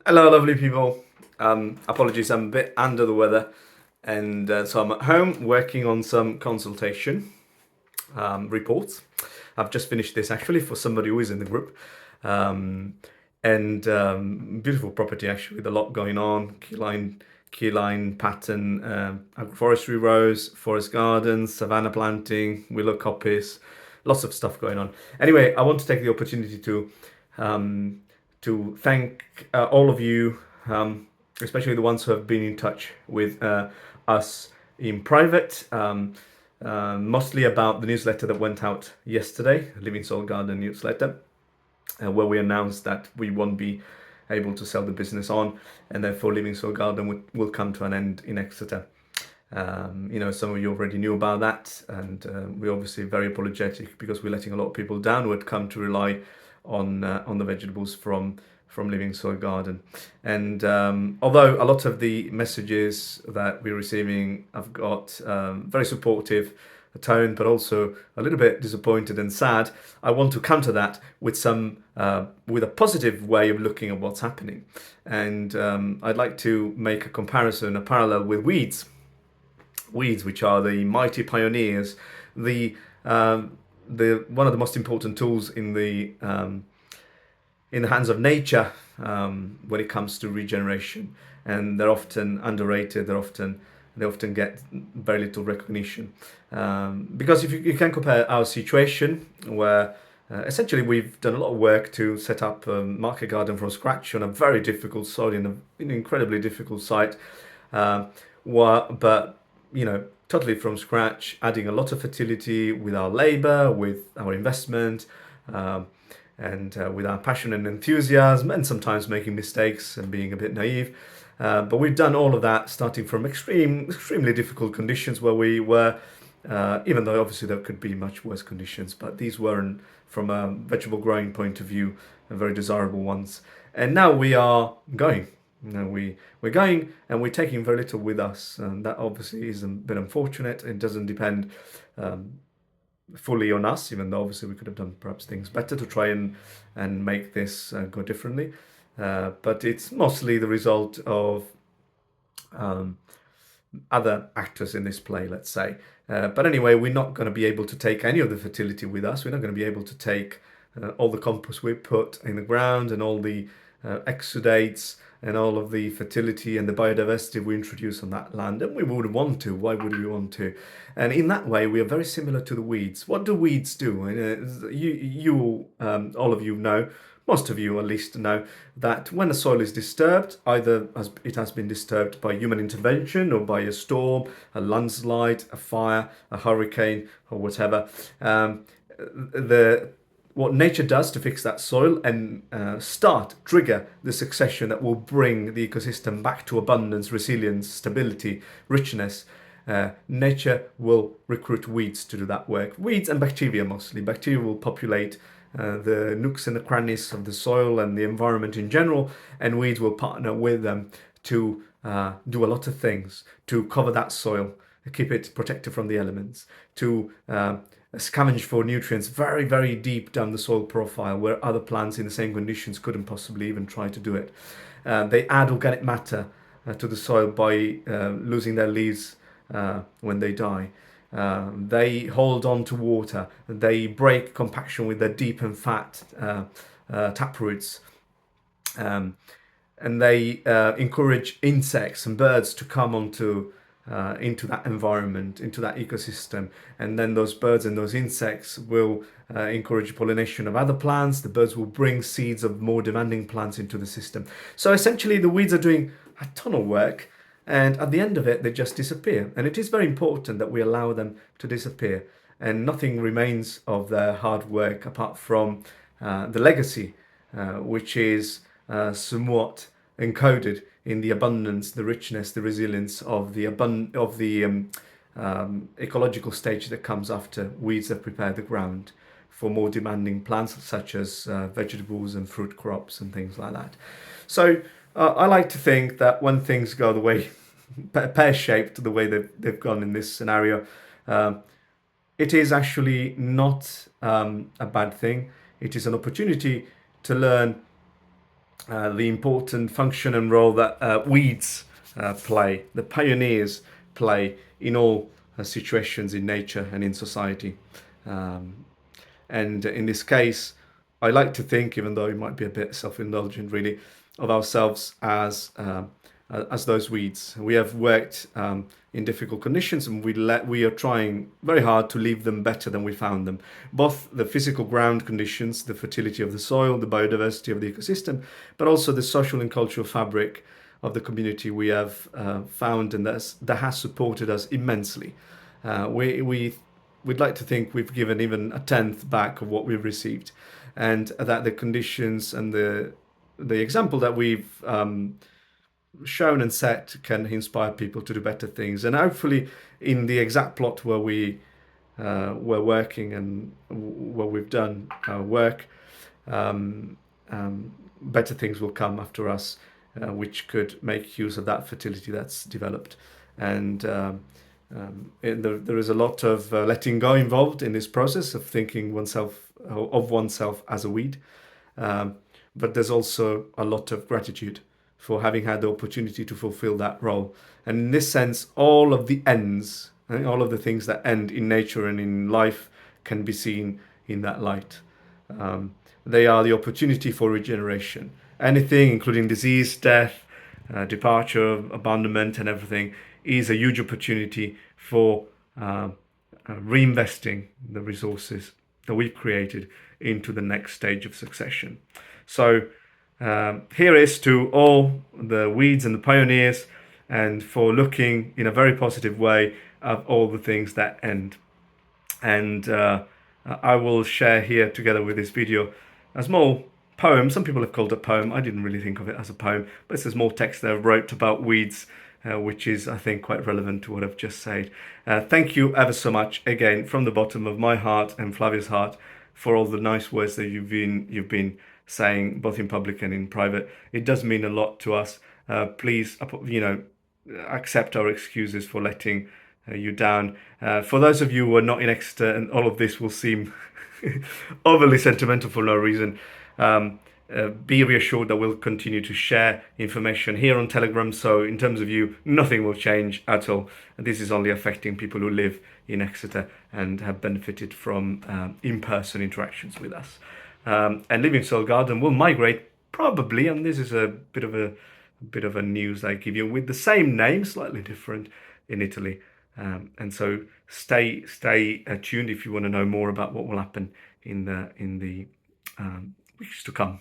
Hello, lovely people. Apologies, I'm a bit under the weather, and so I'm at home working on some consultation reports. I've just finished this actually for somebody who is in the group, um, and beautiful property actually with a lot going on. Keyline pattern, agroforestry rows, forest gardens, savanna planting, willow coppice, lots of stuff going on. Anyway, I want to take the opportunity um, to thank all of you, especially the ones who have been in touch with us in private, mostly about the newsletter that went out yesterday, Living Soul Garden newsletter, where we announced that we won't be able to sell the business on, and therefore Living Soul Garden will come to an end in Exeter. Some of you already knew about that, and we're obviously very apologetic because we're letting a lot of people down who had come to rely on the vegetables from Living Soil Garden. And although a lot of the messages that we're receiving have got very supportive tone, but also a little bit disappointed and sad, I want to counter that with with a positive way of looking at what's happening. And I'd like to make a comparison, a parallel with weeds, which are the mighty pioneers, the one of the most important tools in the hands of nature when it comes to regeneration, and they're often underrated. They often get very little recognition because if you can compare our situation where essentially we've done a lot of work to set up a market garden from scratch on a very difficult soil in an incredibly difficult site, uh, but totally from scratch, adding a lot of fertility with our labor, with our investment, um, and with our passion and enthusiasm, and sometimes making mistakes and being a bit naive. But we've done all of that starting from extremely difficult conditions where we were, even though obviously there could be much worse conditions, but these weren't, from a vegetable growing point of view, very desirable ones. And now we are going. We're going and we're taking very little with us, and that obviously is a bit unfortunate. It doesn't depend um, fully on us, even though obviously we could have done perhaps things better to try and make this go differently. But it's mostly the result of um, other actors in this play, let's say. But anyway, we're not going to be able to take any of the fertility with us. We're not going to be able to take all the compost we put in the ground and all the exudates and all of the fertility and the biodiversity we introduce on that land. And we would want to. Why would we want to? And in that way, we are very similar to the weeds. What do weeds do? All of you know, most of you at least know, that when the soil is disturbed, either as it has been disturbed by human intervention or by a storm, a landslide, a fire, a hurricane, or whatever, the what nature does to fix that soil and trigger the succession that will bring the ecosystem back to abundance, resilience, stability, richness. Nature will recruit weeds to do that work. Weeds and bacteria mostly. Bacteria will populate the nooks and the crannies of the soil and the environment in general, and weeds will partner with them to do a lot of things to cover that soil, keep it protected from the elements, to scavenge for nutrients very, very deep down the soil profile where other plants in the same conditions couldn't possibly even try to do it. They add organic matter to the soil by losing their leaves when they die. They hold on to water. They break compaction with their deep and fat taproots. Um, and they encourage insects and birds to come into that environment, into that ecosystem, and then those birds and those insects will encourage pollination of other plants. The birds will bring seeds of more demanding plants into the system. So essentially, the weeds are doing a ton of work, and at the end of it, they just disappear. And it is very important that we allow them to disappear, and nothing remains of their hard work apart from the legacy, which is somewhat encoded in the abundance, the richness, the resilience of the ecological stage that comes after weeds have prepared the ground for more demanding plants such as vegetables and fruit crops and things like that. So I like to think that when things go the way pear-shaped, the way they've gone in this scenario, uh, it is actually not a bad thing. It is an opportunity to learn the important function and role that weeds play, the pioneers play in all situations in nature and in society. Um, and in this case, I like to think, even though it might be a bit self-indulgent, really, of ourselves as those weeds. We have worked in difficult conditions, and we are trying very hard to leave them better than we found them. Both the physical ground conditions, the fertility of the soil, the biodiversity of the ecosystem, but also the social and cultural fabric of the community we have found, and that has supported us immensely. We'd like to think we've given even a tenth back of what we've received, and that the conditions and the example that we've shown and set can inspire people to do better things. And hopefully, in the exact plot where we're working and where we've done our work, um, better things will come after us, which could make use of that fertility that's developed. And there is a lot of letting go involved in this process of thinking of oneself as a weed. Um, but there's also a lot of gratitude for having had the opportunity to fulfill that role. And in this sense, all of the ends, all of the things that end in nature and in life can be seen in that light. They are the opportunity for regeneration. Anything, including disease, death, departure, abandonment, and everything, is a huge opportunity for reinvesting the resources that we've created into the next stage of succession. So here is to all the weeds and the pioneers, and for looking in a very positive way at all the things that end. And I will share here, together with this video, a small poem. Some people have called it a poem. I didn't really think of it as a poem, but it's a small text that I wrote about weeds, which is, I think, quite relevant to what I've just said. Thank you ever so much, again, from the bottom of my heart and Flavia's heart, for all the nice words that you've been saying, both in public and in private. It does mean a lot to us. Please, accept our excuses for letting you down. For those of you who are not in Exeter, and all of this will seem overly sentimental for no reason, be reassured that we'll continue to share information here on Telegram. So in terms of you, nothing will change at all. This is only affecting people who live in Exeter and have benefited from in-person interactions with us. And Living Soil Garden will migrate probably, and this is a bit of a news I give you, with the same name, slightly different, in Italy. And so stay tuned if you want to know more about what will happen in the weeks to come.